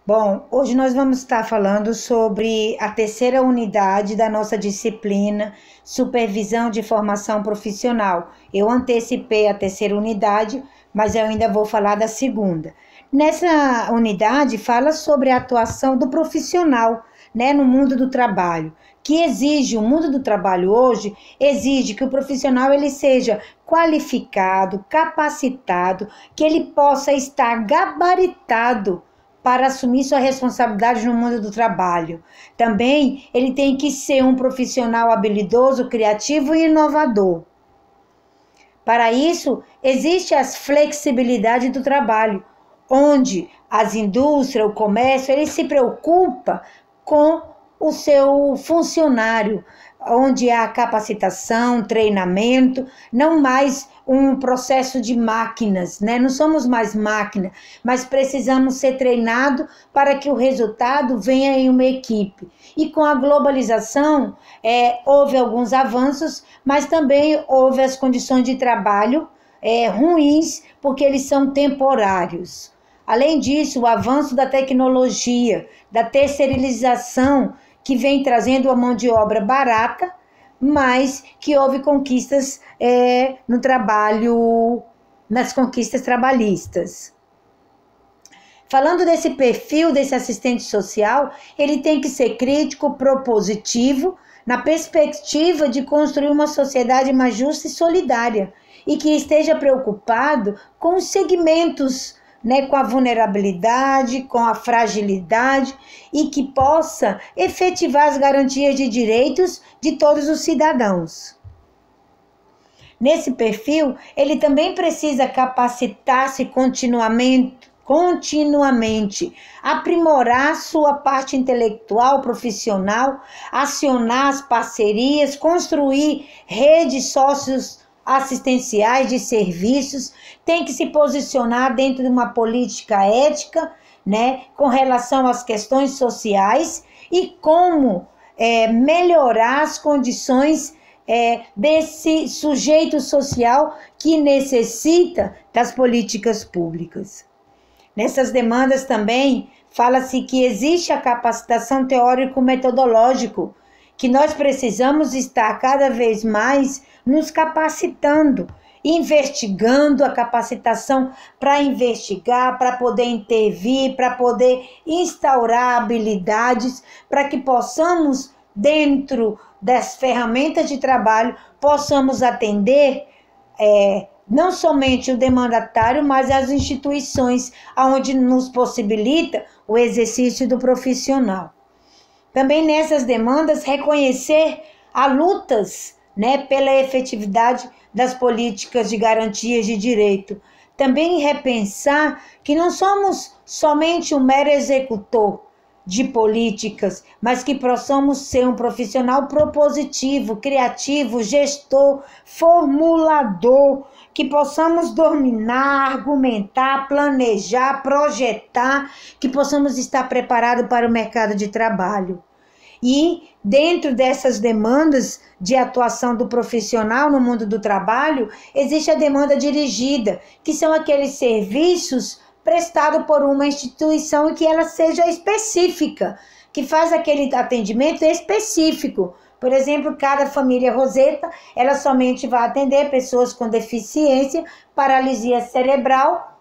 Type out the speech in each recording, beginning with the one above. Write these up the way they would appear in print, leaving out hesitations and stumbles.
Bom, hoje nós vamos estar falando sobre a terceira unidade da nossa disciplina, Supervisão de Formação Profissional. Eu antecipei a terceira unidade, mas eu ainda vou falar da segunda. Nessa unidade fala sobre a atuação do profissional, no mundo do trabalho, que exige, o mundo do trabalho hoje exige que o profissional ele seja qualificado, capacitado, que ele possa estar gabaritado para assumir sua responsabilidade no mundo do trabalho. Também ele tem que ser um profissional habilidoso, criativo e inovador. Para isso, existe a flexibilidade do trabalho, onde as indústrias, o comércio, ele se preocupa com o seu funcionário, onde há capacitação, treinamento, não mais um processo de máquinas, Não somos mais máquina, mas precisamos ser treinados para que o resultado venha em uma equipe. E com a globalização, houve alguns avanços, mas também houve as condições de trabalho ruins, porque eles são temporários. Além disso, o avanço da tecnologia, da terceirização, que vem trazendo a mão de obra barata, mas que houve conquistas no trabalho, nas conquistas trabalhistas. Falando desse perfil desse assistente social, ele tem que ser crítico, propositivo, na perspectiva de construir uma sociedade mais justa e solidária, e que esteja preocupado com os segmentos, com a vulnerabilidade, com a fragilidade e que possa efetivar as garantias de direitos de todos os cidadãos. Nesse perfil, ele também precisa capacitar-se continuamente, aprimorar sua parte intelectual, profissional, acionar as parcerias, construir redes socioassistenciais de serviços, tem que se posicionar dentro de uma política ética, com relação às questões sociais e como melhorar as condições desse sujeito social que necessita das políticas públicas. Nessas demandas também fala-se que existe a capacitação teórico-metodológico, que nós precisamos estar cada vez mais nos capacitando, investigando a capacitação para investigar, para poder intervir, para poder instaurar habilidades, para que possamos, dentro das ferramentas de trabalho, possamos atender não somente o demandatário, mas as instituições onde nos possibilita o exercício do profissional. Também nessas demandas, reconhecer as lutas pela efetividade das políticas de garantias de direito. Também repensar que não somos somente um mero executor de políticas, mas que possamos ser um profissional propositivo, criativo, gestor, formulador, que possamos dominar, argumentar, planejar, projetar, que possamos estar preparados para o mercado de trabalho. E dentro dessas demandas de atuação do profissional no mundo do trabalho, existe a demanda dirigida, que são aqueles serviços prestados por uma instituição e que ela seja específica, que faz aquele atendimento específico. Por exemplo, cada família Roseta, ela somente vai atender pessoas com deficiência, paralisia cerebral,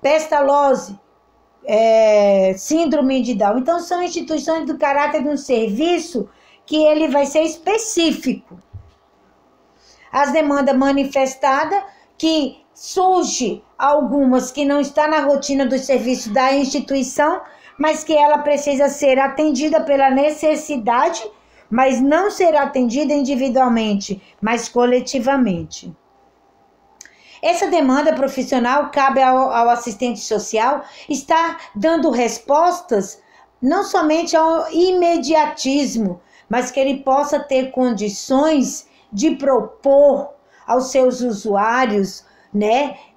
pestalose, síndrome de Down. Então, são instituições do caráter de um serviço que ele vai ser específico. As demandas manifestadas, que surge algumas que não está na rotina do serviço da instituição, mas que ela precisa ser atendida pela necessidade, mas não ser atendida individualmente, mas coletivamente. Essa demanda profissional cabe ao assistente social estar dando respostas não somente ao imediatismo, mas que ele possa ter condições de propor aos seus usuários,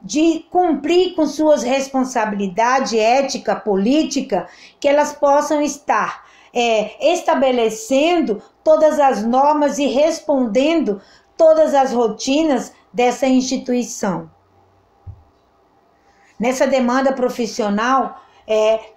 de cumprir com suas responsabilidades ética, política, que elas possam estar estabelecendo todas as normas e respondendo todas as rotinas dessa instituição. Nessa demanda profissional,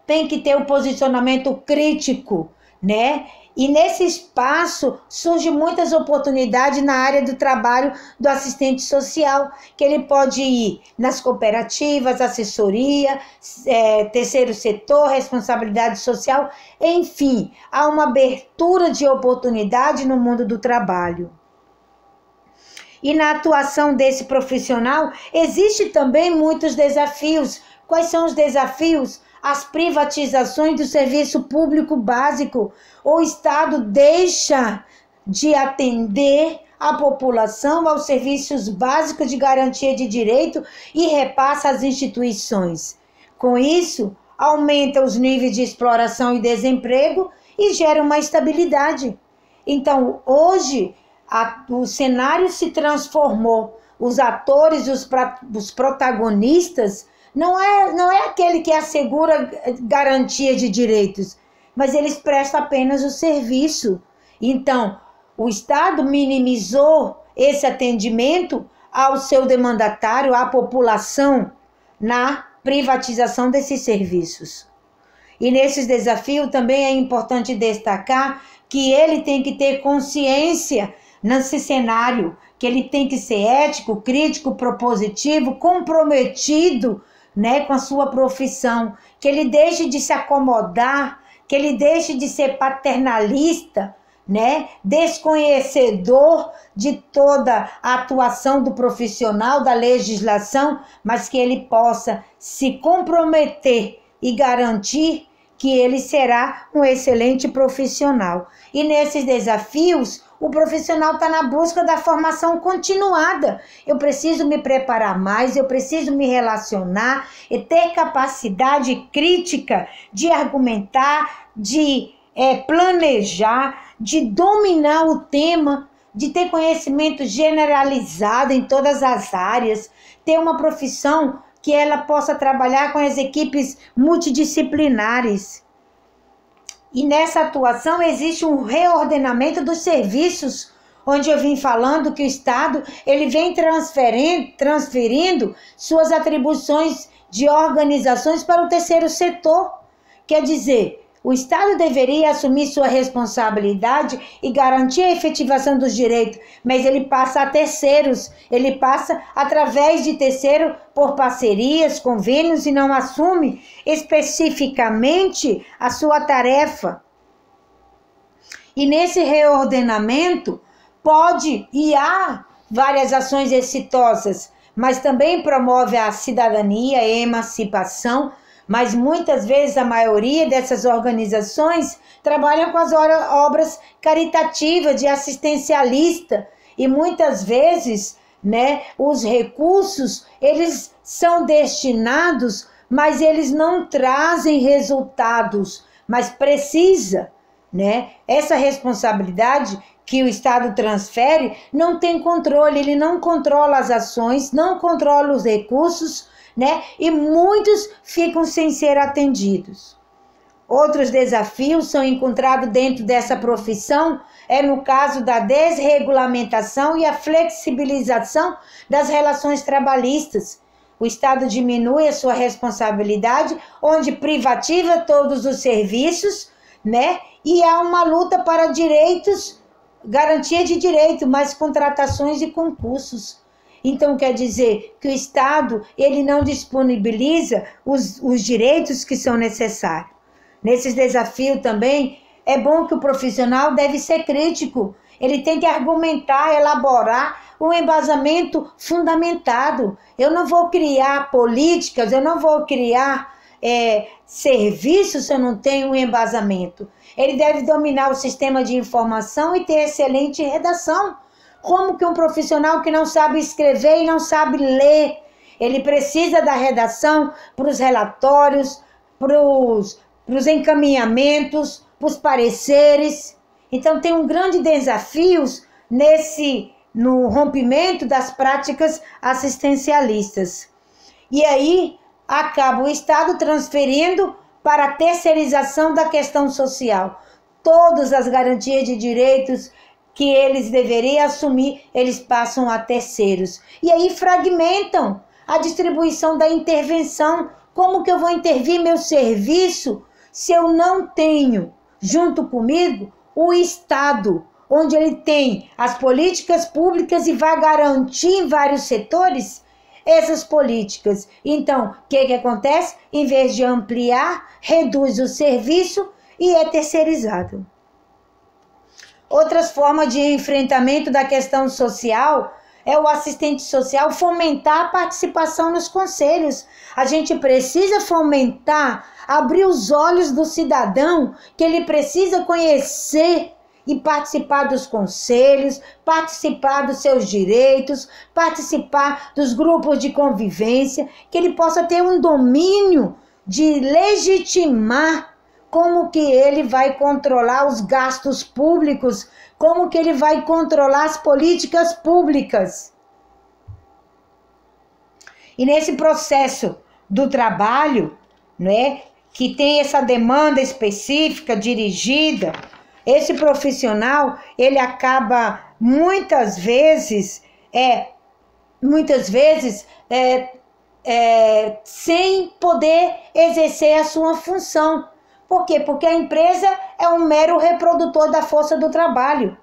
tem que ter um posicionamento crítico, né? E nesse espaço surgem muitas oportunidades na área do trabalho do assistente social, que ele pode ir nas cooperativas, assessoria, terceiro setor, responsabilidade social, enfim, há uma abertura de oportunidade no mundo do trabalho. E na atuação desse profissional, existe também muitos desafios. Quais são os desafios? As privatizações do serviço público básico. O Estado deixa de atender a população aos serviços básicos de garantia de direito e repassa às instituições. Com isso, aumenta os níveis de exploração e desemprego e gera uma instabilidade. Então, hoje, o cenário se transformou. Os atores, os protagonistas, não é aquele que assegura garantia de direitos, mas eles prestam apenas o serviço. Então, o Estado minimizou esse atendimento ao seu demandatário, à população, na privatização desses serviços. E nesses desafios também é importante destacar que ele tem que ter consciência nesse cenário, que ele tem que ser ético, crítico, propositivo, comprometido, né, com a sua profissão, que ele deixe de se acomodar, que ele deixe de ser paternalista, né, desconhecedor de toda a atuação do profissional, da legislação, mas que ele possa se comprometer e garantir que ele será um excelente profissional. E nesses desafios, o profissional está na busca da formação continuada. Eu preciso me preparar mais, eu preciso me relacionar e ter capacidade crítica de argumentar, de planejar, de dominar o tema, de ter conhecimento generalizado em todas as áreas, ter uma profissão que ela possa trabalhar com as equipes multidisciplinares. E nessa atuação existe um reordenamento dos serviços, onde eu vim falando que o Estado ele vem transferindo suas atribuições de organizações para o terceiro setor. Quer dizer, o Estado deveria assumir sua responsabilidade e garantir a efetivação dos direitos, mas ele passa a terceiros, ele passa através de terceiro por parcerias, convênios e não assume especificamente a sua tarefa. E nesse reordenamento há várias ações exitosas, mas também promove a cidadania, a emancipação. Mas muitas vezes a maioria dessas organizações trabalham com as obras caritativas de assistencialista e muitas vezes, né, os recursos eles são destinados, mas eles não trazem resultados, mas precisa, né? Essa responsabilidade que o Estado transfere não tem controle, ele não controla as ações, não controla os recursos, né? E muitos ficam sem ser atendidos. Outros desafios são encontrados dentro dessa profissão, no caso da desregulamentação e a flexibilização das relações trabalhistas. O Estado diminui a sua responsabilidade, onde privativa todos os serviços, né? E há uma luta para direitos, garantia de direito, mais contratações e concursos. Então, quer dizer que o Estado ele não disponibiliza os direitos que são necessários. Nesses desafios também, é bom que o profissional deve ser crítico. Ele tem que argumentar, elaborar um embasamento fundamentado. Eu não vou criar políticas, eu não vou criar serviços se eu não tenho um embasamento. Ele deve dominar o sistema de informação e ter excelente redação. Como que um profissional que não sabe escrever e não sabe ler, ele precisa da redação para os relatórios, para os encaminhamentos, para os pareceres. Então tem um grande desafio no rompimento das práticas assistencialistas. E aí acaba o Estado transferindo para a terceirização da questão social. Todas as garantias de direitos que eles deveriam assumir, eles passam a terceiros. E aí fragmentam a distribuição da intervenção Como que eu vou intervir meu serviço se eu não tenho, junto comigo, o Estado, onde ele tem as políticas públicas e vai garantir em vários setores essas políticas? Então, o que acontece? Em vez de ampliar, reduz o serviço e é terceirizado. Outras formas de enfrentamento da questão social é o assistente social fomentar a participação nos conselhos. A gente precisa fomentar, abrir os olhos do cidadão, que ele precisa conhecer e participar dos conselhos, participar dos seus direitos, participar dos grupos de convivência, que ele possa ter um domínio de legitimar como que ele vai controlar os gastos públicos, como que ele vai controlar as políticas públicas. E nesse processo do trabalho, né, que tem essa demanda específica, dirigida, esse profissional, ele acaba muitas vezes sem poder exercer a sua função. Por quê? Porque a empresa é um mero reprodutor da força do trabalho.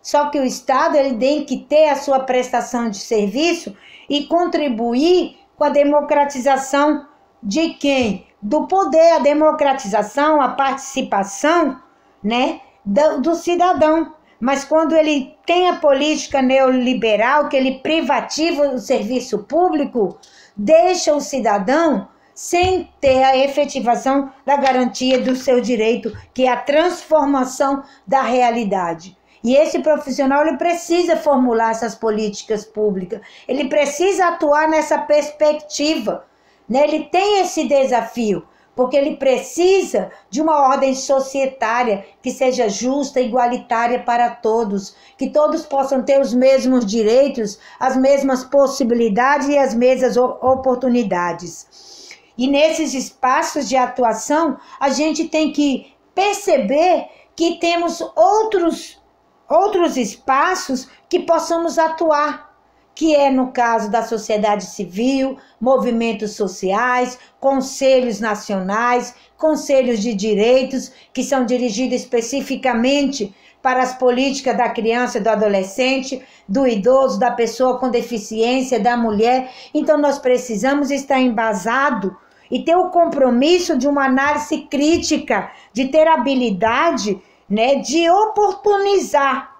Só que o Estado, ele tem que ter a sua prestação de serviço e contribuir com a democratização de quem? Do poder, a democratização, a participação, né, do cidadão. Mas quando ele tem a política neoliberal, que ele privativa o serviço público, deixa o cidadão sem ter a efetivação da garantia do seu direito, que é a transformação da realidade. E esse profissional, ele precisa formular essas políticas públicas, ele precisa atuar nessa perspectiva, né? Ele tem esse desafio, porque ele precisa de uma ordem societária que seja justa, igualitária para todos, que todos possam ter os mesmos direitos, as mesmas possibilidades e as mesmas oportunidades. E nesses espaços de atuação, a gente tem que perceber que temos outros espaços que possamos atuar, que é no caso da sociedade civil, movimentos sociais, conselhos nacionais, conselhos de direitos, que são dirigidos especificamente para as políticas da criança e do adolescente, do idoso, da pessoa com deficiência, da mulher. Então nós precisamos estar embasado e ter o compromisso de uma análise crítica, de ter habilidade, né, de oportunizar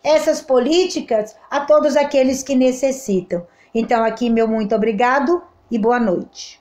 essas políticas a todos aqueles que necessitam. Então aqui meu muito obrigado e boa noite.